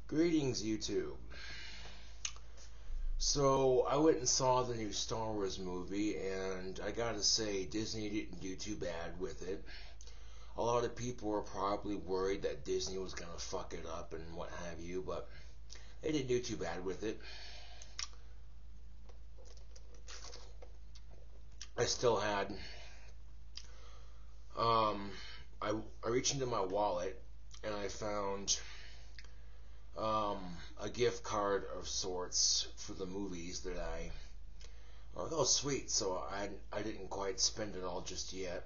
Greetings, YouTube. So, I went and saw the new Star Wars movie, and I gotta say, Disney didn't do too bad with it. A lot of people were probably worried that Disney was gonna fuck it up and what have you, but they didn't do too bad with it. I still had, um, I reached into my wallet, and I found a gift card of sorts for the movies that oh sweet, so I didn't quite spend it all just yet.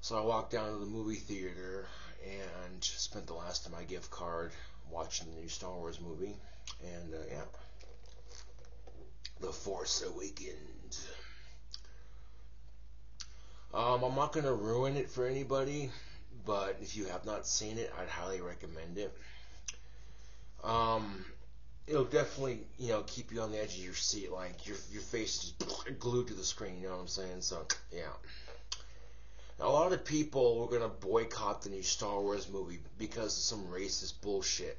So I walked down to the movie theater and spent the last of my gift card watching the new Star Wars movie, and yeah, The Force Awakens. I'm not gonna ruin it for anybody, but if you have not seen it, I'd highly recommend it. Um, it'll definitely, keep you on the edge of your seat, like your face is glued to the screen. You know what I'm saying? So yeah. Now, a lot of people were gonna boycott the new Star Wars movie because of some racist bullshit.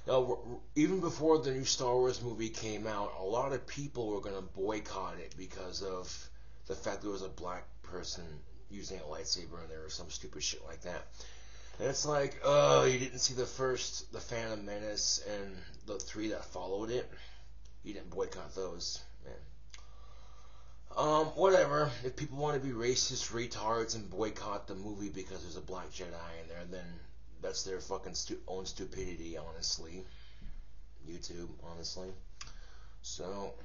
Now, even before the new Star Wars movie came out, a lot of people were gonna boycott it because of the fact there was a black person using a lightsaber in there or some stupid shit like that. And it's like, oh, you didn't see the Phantom Menace, and the three that followed it. You didn't boycott those, man. Whatever. If people want to be racist retards and boycott the movie because there's a black Jedi in there, then that's their fucking own stupidity, honestly. YouTube, honestly. So,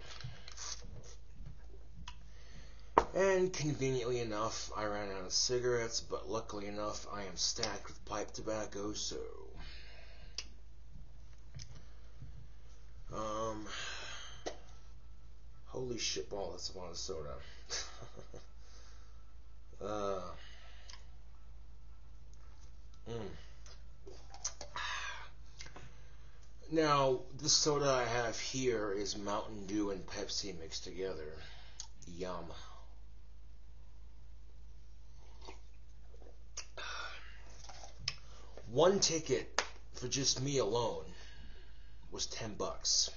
and conveniently enough, I ran out of cigarettes, but luckily enough, I am stacked with pipe tobacco, so holy shit ball, that's a lot of soda. mm. Now, this soda I have here is Mountain Dew and Pepsi mixed together. Yum. One ticket for just me alone was $10.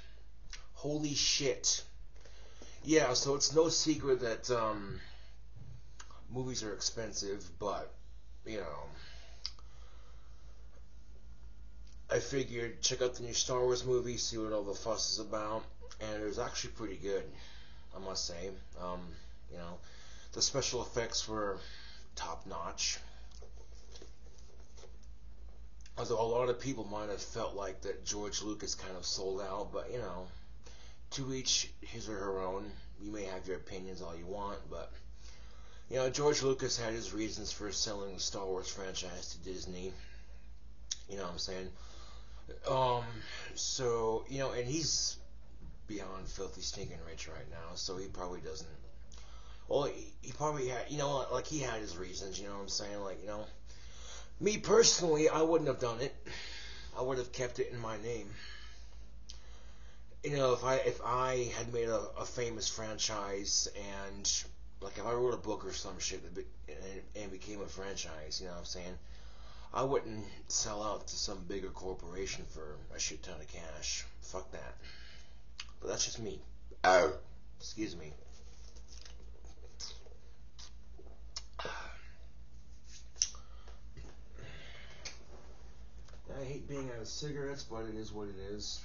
Holy shit. Yeah, so it's no secret that movies are expensive, but I figured check out the new Star Wars movie, see what all the fuss is about, and it was actually pretty good, I must say. The special effects were top notch. Although a lot of people might have felt like that George Lucas kind of sold out, but to each his or her own. You may have your opinions all you want, but George Lucas had his reasons for selling the Star Wars franchise to Disney. You know what I'm saying? So, and he's beyond filthy stinking rich right now, so he probably doesn't. Well, he probably had, like he had his reasons, you know what I'm saying? Like, me personally, I wouldn't have done it. I would have kept it in my name. If I had made a famous franchise, and like if I wrote a book or some shit and became a franchise, you know what I'm saying, I wouldn't sell out to some bigger corporation for a shit ton of cash. Fuck that. But that's just me. Oh, excuse me. I hate being out of cigarettes, but it is what it is.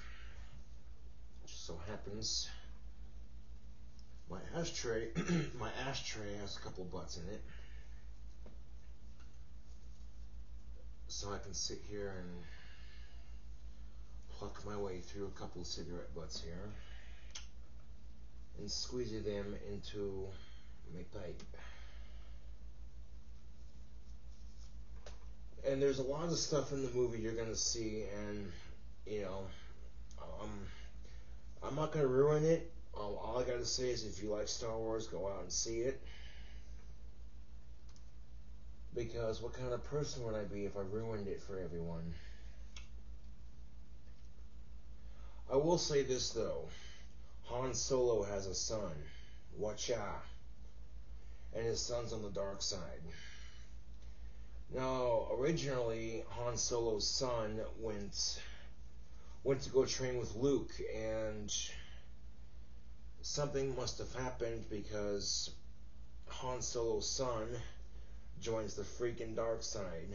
Just so happens my ashtray has a couple butts in it, so I can sit here and pluck my way through a couple of cigarette butts here and squeeze them into my pipe. And there's a lot of stuff in the movie you're gonna see, and I'm not gonna ruin it. All I gotta say is, if you like Star Wars, go out and see it. Because what kind of person would I be if I ruined it for everyone? I will say this though: Han Solo has a son, Watcha, and his son's on the dark side. Now, originally, Han Solo's son went went to go train with Luke, and something must have happened because Han Solo's son joins the freaking dark side.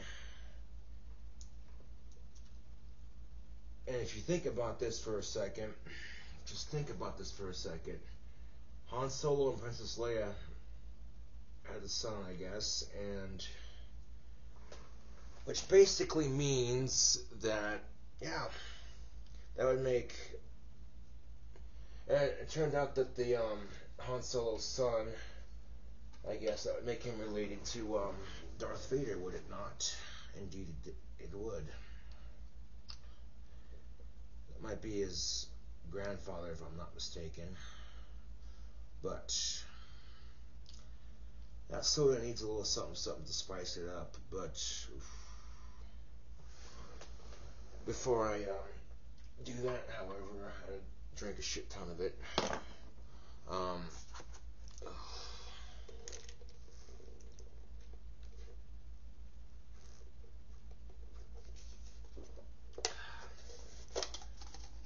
And if you think about this for a second, just think about this for a second. Han Solo and Princess Leia had a son, I guess, and which basically means that, yeah, that would make. And it turned out that the Han Solo's son, I guess, that would make him related to Darth Vader, would it not? Indeed, it would. It might be his grandfather, if I'm not mistaken. But that soda needs a little something to spice it up. But before I do that, however, I drink a shit ton of it.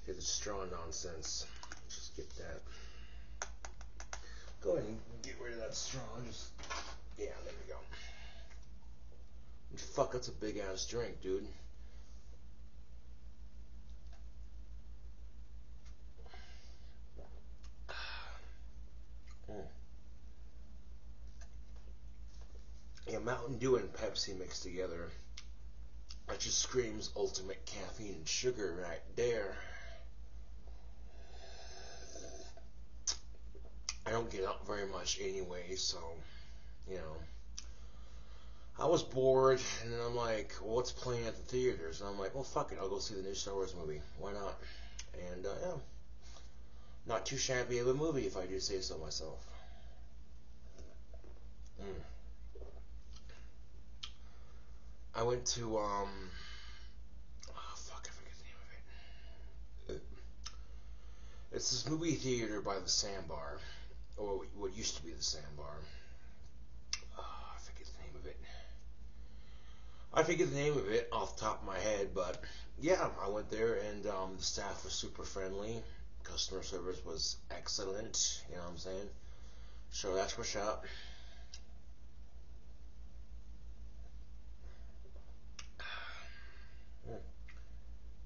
Get the straw nonsense. Just get that. Go ahead and get rid of that straw. Just, yeah, there we go. Fuck, that's a big ass drink, dude. Yeah, Mountain Dew and Pepsi mixed together. That just screams ultimate caffeine and sugar right there. I don't get out very much anyway, so, you know. I was bored, and then I'm like, well, what's playing at the theaters? And I'm like, well, fuck it, I'll go see the new Star Wars movie. Why not? And, yeah. Not too shabby of a movie, if I do say so myself. I went to, oh, fuck, I forget the name of it. It's this movie theater by the Sandbar, or what used to be the Sandbar. I forget the name of it. I forget the name of it off the top of my head, but yeah, I went there, and the staff was super friendly. Customer service was excellent, you know what I'm saying? So that's what's up.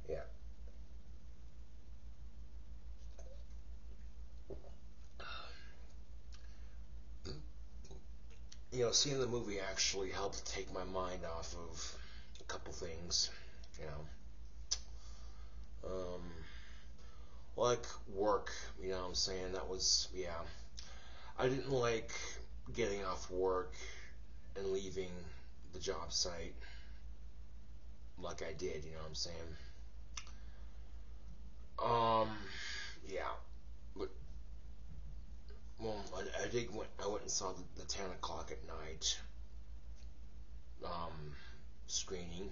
Yeah. You know, seeing the movie actually helped take my mind off of a couple things, you know. Like work, you know what I'm saying? That was, yeah. I didn't like getting off work and leaving the job site like I did, you know what I'm saying? Yeah. But, well, I went and saw the 10 o'clock at night screening.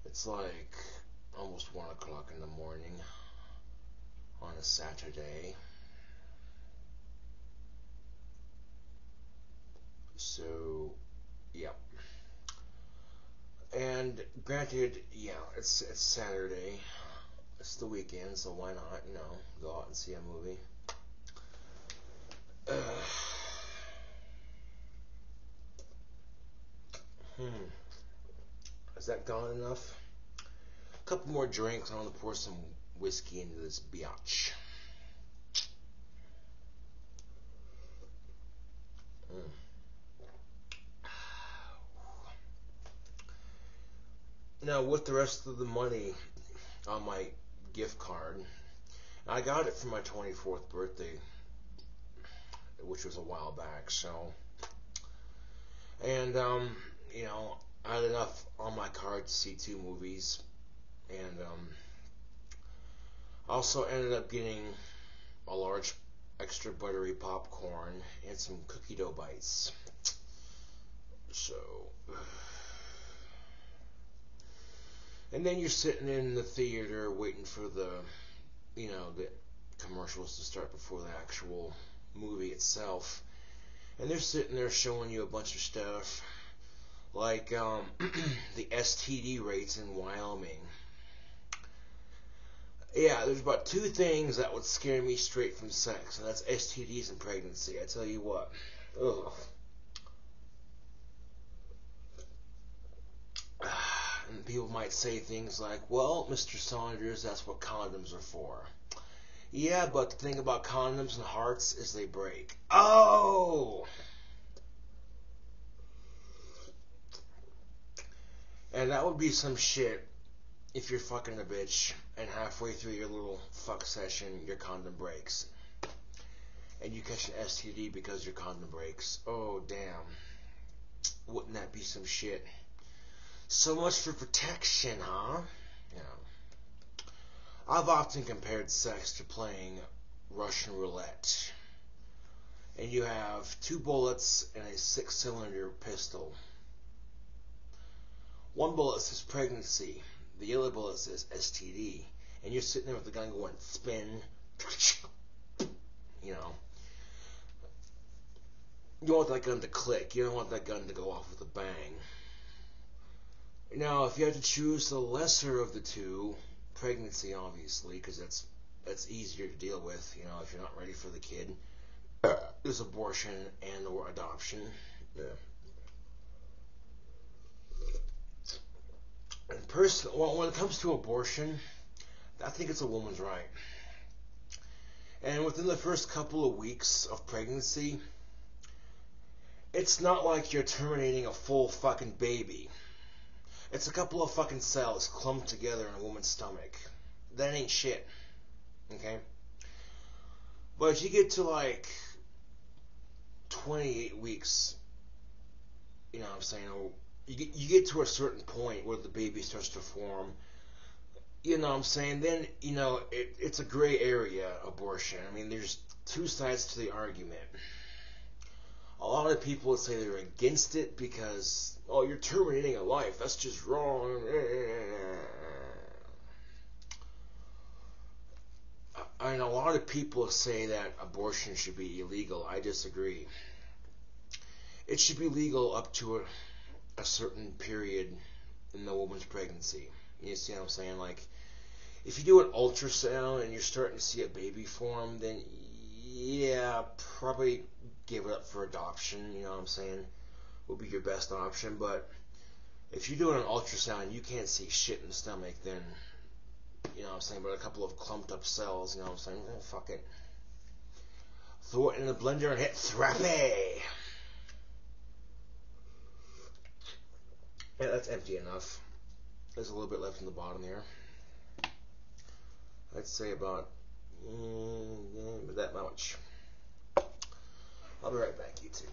It's like almost 1 o'clock in the morning on a Saturday. So, yeah. And granted, yeah, it's Saturday. It's the weekend, so why not, you know, go out and see a movie. Is that gone enough? A couple more drinks. I want to pour some whiskey into this biatch. Now, with the rest of the money on my gift card, I got it for my 24th birthday, which was a while back, so, and, you know, I had enough on my card to see 2 movies, and, also ended up getting a large extra buttery popcorn and some cookie dough bites, so, and then you're sitting in the theater waiting for the, you know, the commercials to start before the actual movie itself. And they're sitting there showing you a bunch of stuff like the STD rates in Wyoming. Yeah, there's about two things that would scare me straight from sex, and that's STDs and pregnancy. I tell you what. Ugh. And people might say things like, well, Mr. Saunders, that's what condoms are for. Yeah, but the thing about condoms and hearts is they break. Oh! And that would be some shit if you're fucking a bitch and halfway through your little fuck session, your condom breaks. And you catch an STD because your condom breaks. Oh, damn. Wouldn't that be some shit? So much for protection, huh? Yeah. I've often compared sex to playing Russian roulette. And you have 2 bullets and a 6-cylinder pistol. One bullet says pregnancy. The other bullet says STD. And you're sitting there with the gun going spin. You know. You want that gun to click. You don't want that gun to go off with a bang. Now, if you had to choose the lesser of the two, pregnancy, obviously, because that's easier to deal with, you know, if you're not ready for the kid. There's abortion and or adoption. Yeah. And when it comes to abortion, I think it's a woman's right. And within the first couple of weeks of pregnancy, it's not like you're terminating a full fucking baby. It's a couple of fucking cells clumped together in a woman's stomach. That ain't shit. Okay? But if you get to like 28 weeks, you know what I'm saying, you get to a certain point where the baby starts to form, you know what I'm saying, then, you know, it's a gray area, abortion. I mean, there's two sides to the argument. A lot of people would say they're against it because, oh, you're terminating a life, that's just wrong. I mean, a lot of people say that abortion should be illegal. I disagree. It should be legal up to a certain period in the woman's pregnancy. You see what I'm saying? Like, if you do an ultrasound and you're starting to see a baby form, then yeah, probably give it up for adoption, you know what I'm saying? Would be your best option. But if you're doing an ultrasound and you can't see shit in the stomach, then, you know what I'm saying, but a couple of clumped up cells, you know what I'm saying? Oh, fuck it. Throw it in the blender and hit therapy. Yeah, that's empty enough. There's a little bit left in the bottom here. I'd say about that much. I'll be right back, YouTube.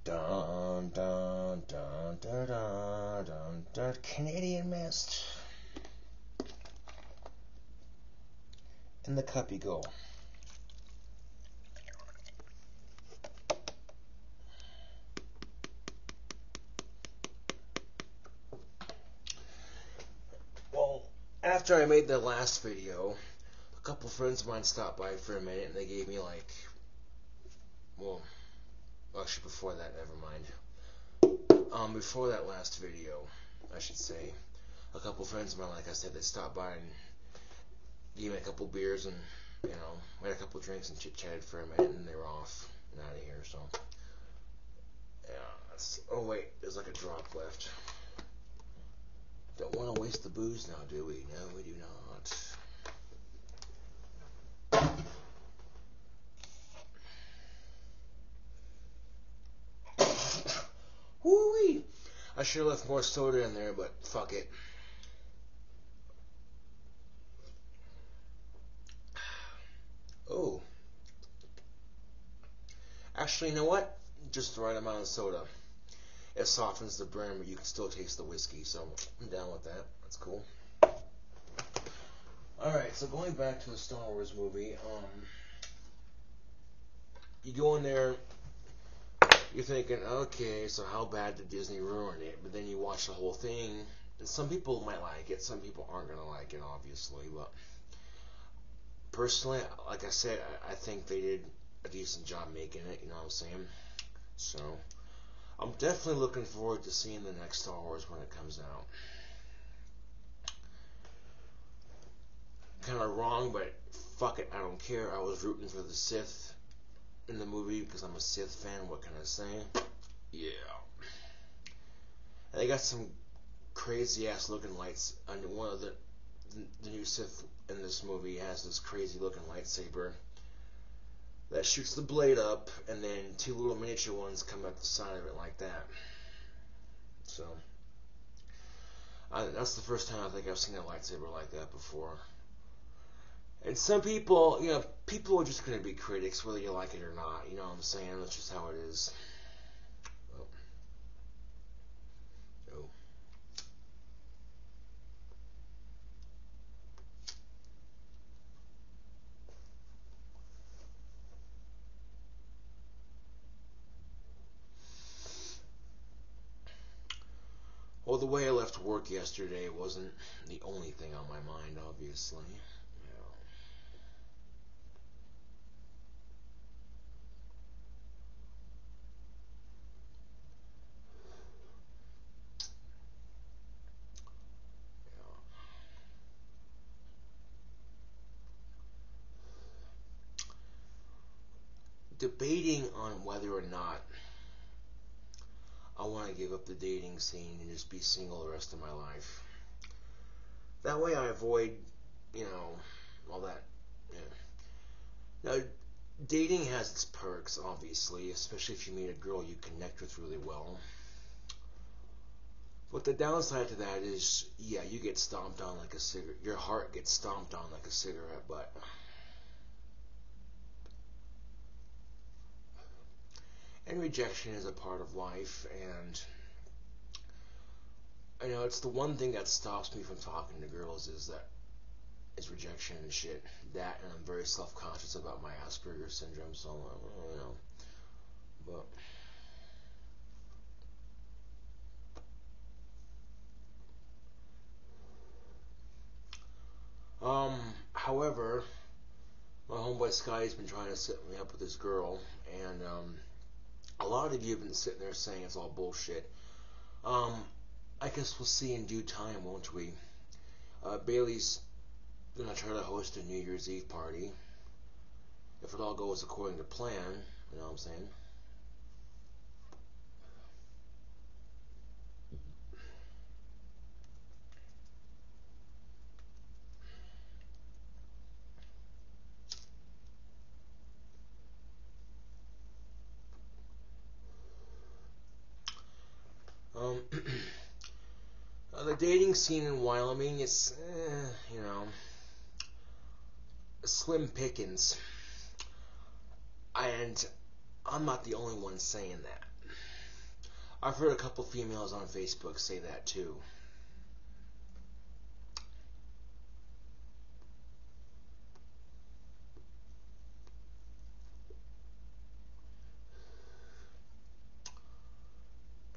Dun, dun, dun, dun, dun, dun, dun. Canadian mist. In the cup you go. Well, after I made the last video, a couple friends of mine stopped by for a minute and they gave me like, well, actually before that, never mind. Before that last video, I should say, a couple friends of mine, like I said, they stopped by and gave me a couple beers and, you know, we had a couple drinks and chit-chatted for a minute and they were off and out of here, so. Yeah, that's, oh wait, there's like a drop left. Don't want to waste the booze now, do we? No, we do not. Woo-wee! I should have left more soda in there, but fuck it. Oh. Actually, you know what? Just the right amount of soda. It softens the brim, but you can still taste the whiskey, so I'm down with that. That's cool. Alright, so going back to the Star Wars movie, you go in there, you're thinking, okay, so how bad did Disney ruin it? But then you watch the whole thing, and some people might like it, some people aren't going to like it, obviously, but personally, like I said, I think they did a decent job making it. You know what I'm saying? So I'm definitely looking forward to seeing the next Star Wars when it comes out. Kind of wrong, but fuck it, I don't care. I was rooting for the Sith in the movie because I'm a Sith fan. What can I say? Yeah. And they got some crazy ass looking lights. And one of the new Sith in this movie has this crazy looking lightsaber that shoots the blade up, and then two little miniature ones come out the side of it like that. So that's the first time I think I've seen a lightsaber like that before. And some people, people are just going to be critics whether you like it or not. You know what I'm saying? That's just how it is. Oh. Oh. Well, the way I left work yesterday wasn't the only thing on my mind, obviously. Debating on whether or not I want to give up the dating scene and just be single the rest of my life. That way I avoid, all that. Yeah. Now, dating has its perks, obviously, especially if you meet a girl you connect with really well. But the downside to that is, yeah, you get stomped on like a cigarette. Your heart gets stomped on like a cigarette butt. And rejection is a part of life, and it's the one thing that stops me from talking to girls is rejection and shit. That, and I'm very self-conscious about my Asperger's syndrome, so but however, my homeboy Sky's been trying to set me up with this girl, and a lot of you have been sitting there saying it's all bullshit. I guess we'll see in due time, won't we? Bailey's gonna try to host a New Year's Eve party. If it all goes according to plan, you know what I'm saying? Um, the dating scene in Wyoming is, slim pickings. And I'm not the only one saying that. I've heard a couple females on Facebook say that too.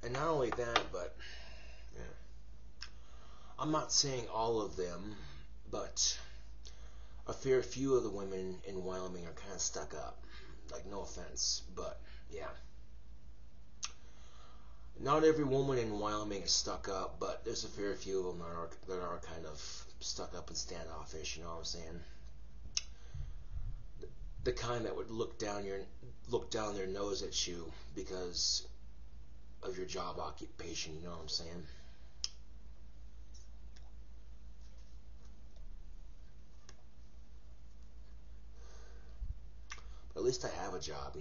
And not only that, but yeah, I'm not saying all of them, but a fair few of the women in Wyoming are kind of stuck up. Like, no offense, but yeah. Not every woman in Wyoming is stuck up, but there's a fair few of them that are kind of stuck up and standoffish. You know what I'm saying? The kind that would look down their nose at you because of your job occupation. You know what I'm saying? But at least I have a job,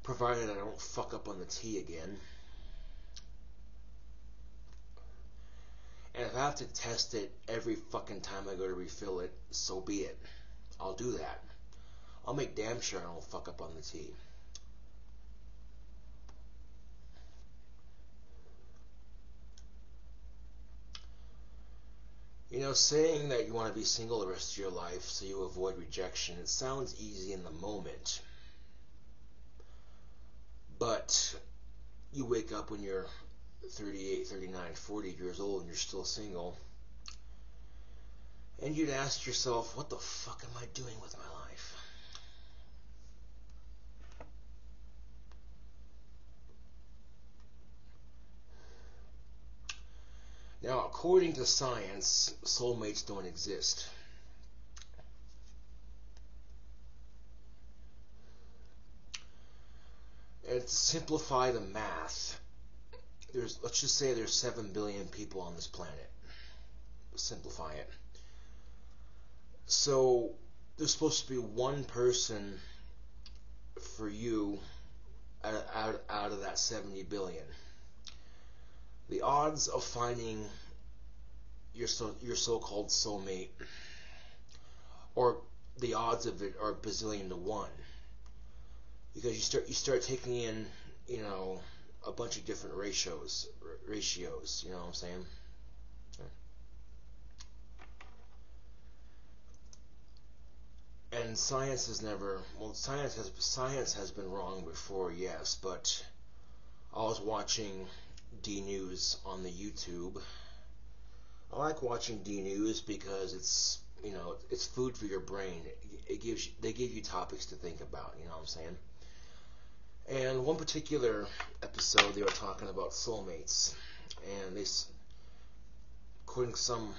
Provided I don't fuck up on the tea again. And if I have to test it every fucking time I go to refill it, so be it. I'll do that. I'll make damn sure I don't fuck up on the tea. Saying that you want to be single the rest of your life so you avoid rejection, it sounds easy in the moment. But you wake up when you're 38, 39, 40 years old and you're still single. And you'd ask yourself, what the fuck am I doing with my life? Now, according to science, soulmates don't exist. And to simplify the math, let's just say there's 7 billion people on this planet. Simplify it. So there's supposed to be one person for you out of that 70 billion. The odds of finding your so-called soulmate, or the odds of it, are bazillion to one, because you start taking in, a bunch of different ratios. You know what I'm saying? And science has been wrong before, yes, but I was watching D News on the YouTube. I like watching D News because it's food for your brain. They give you topics to think about, you know what I'm saying? And one particular episode, they were talking about soulmates, and according to some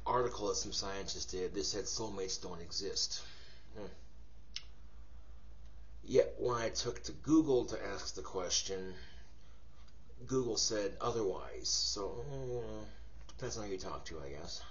article that some scientists did, they said soulmates don't exist. Yet when I took to Google to ask the question, Google said otherwise. So depends on who you talk to, I guess.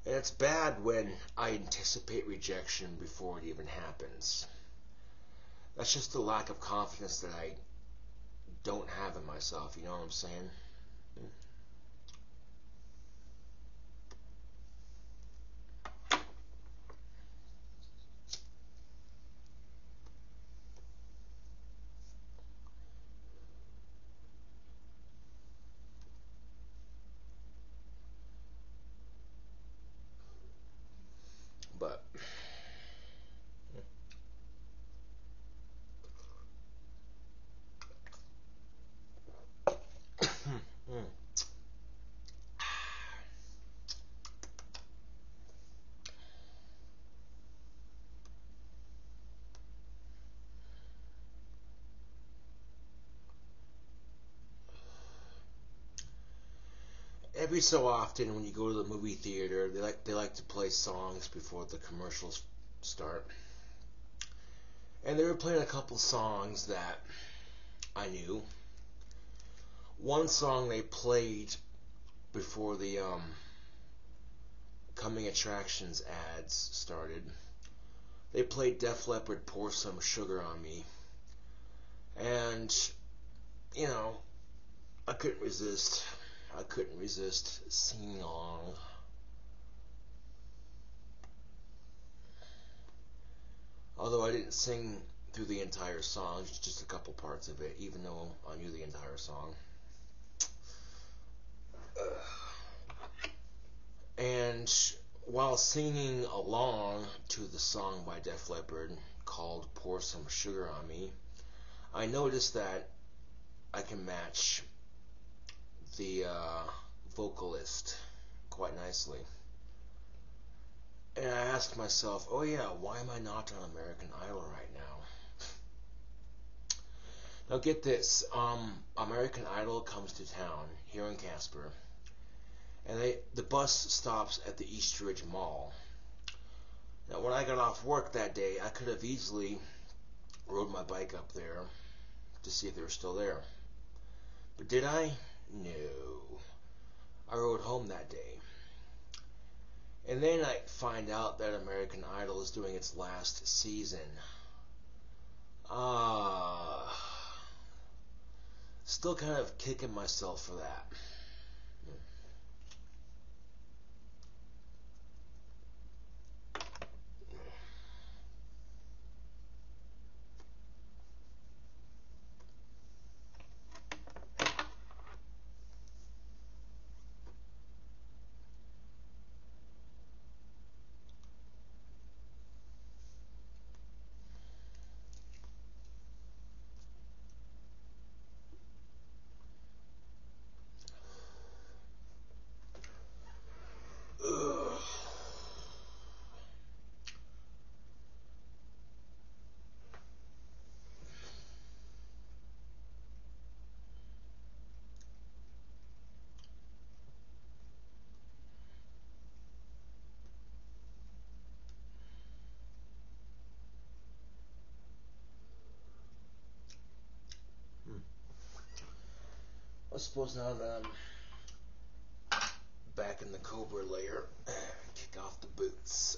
And it's bad when I anticipate rejection before it even happens. That's just the lack of confidence that I don't have in myself, you know what I'm saying? But every so often when you go to the movie theater, they like to play songs before the commercials start. And they were playing a couple songs that I knew. One song they played before the coming attractions ads started. They played Def Leppard, Pour Some Sugar on Me. And, I couldn't resist. Singing along. Although I didn't sing through the entire song, just a couple parts of it, even though I knew the entire song. And while singing along to the song by Def Leppard called Pour Some Sugar on Me, I noticed that I can match the vocalist quite nicely. And I asked myself, oh yeah, why am I not on American Idol right now? Now get this, American Idol comes to town here in Casper, and the bus stops at the Eastridge Mall. Now when I got off work that day, I could have easily rode my bike up there to see if they were still there. But did I? No. I rode home that day. And then I find out that American Idol is doing its last season. Still kind of kicking myself for that. I suppose now that I'm back in the Cobra layer, kick off the boots.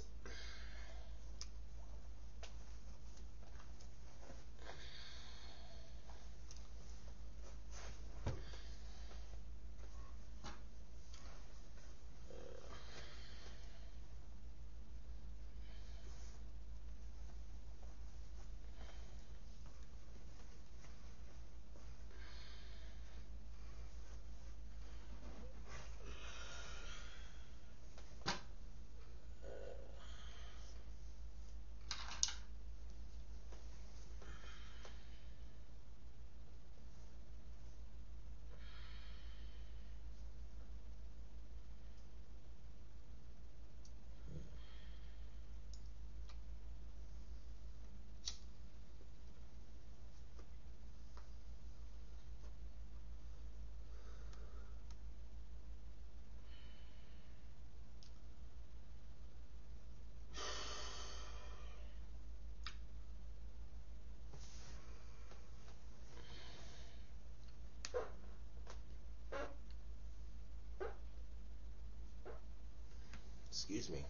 Excuse me.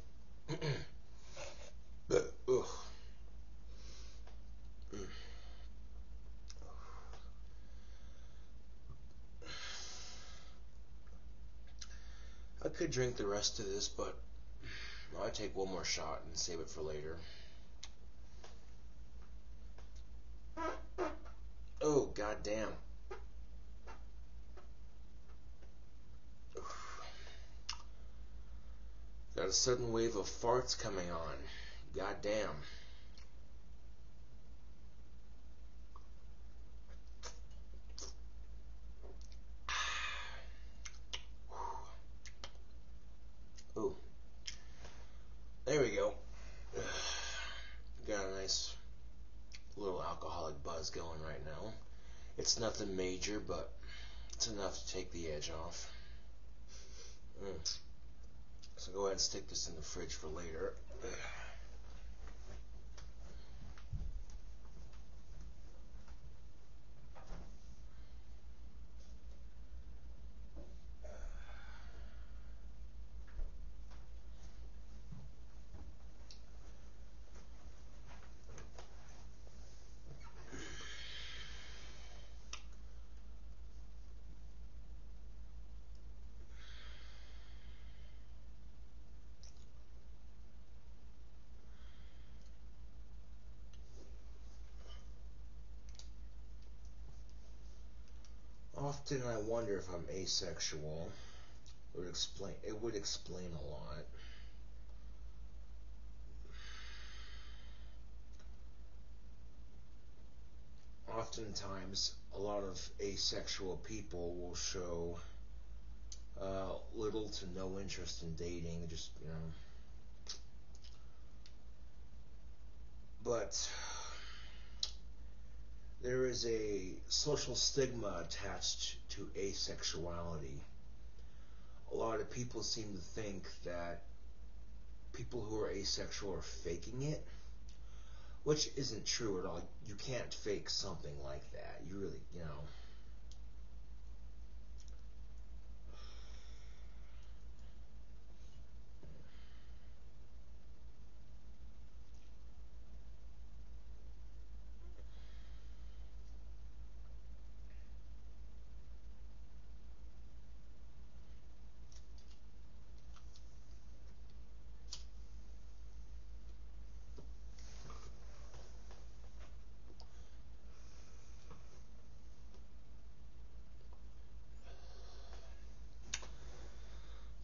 I could drink the rest of this, but I'll take one more shot and save it for later. Oh, goddamn. Got a sudden wave of farts coming on. Goddamn. Oh, there we go. Got a nice little alcoholic buzz going right now. It's nothing major, but it's enough to take the edge off. So go ahead and stick this in the fridge for later. Often I wonder if I'm asexual. It would explain a lot. Oftentimes, a lot of asexual people will show little to no interest in dating, just, you know. But there is a social stigma attached to asexuality. A lot of people seem to think that people who are asexual are faking it, which isn't true at all. You can't fake something like that. You really, you know.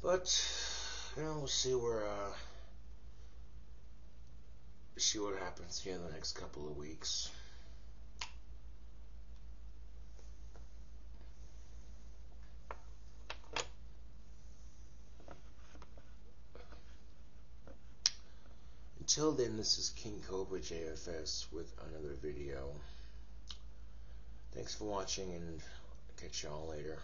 But we'll see what happens here in the next couple of weeks. Until then, this is KingCobraJFS with another video. Thanks for watching, and catch y'all later.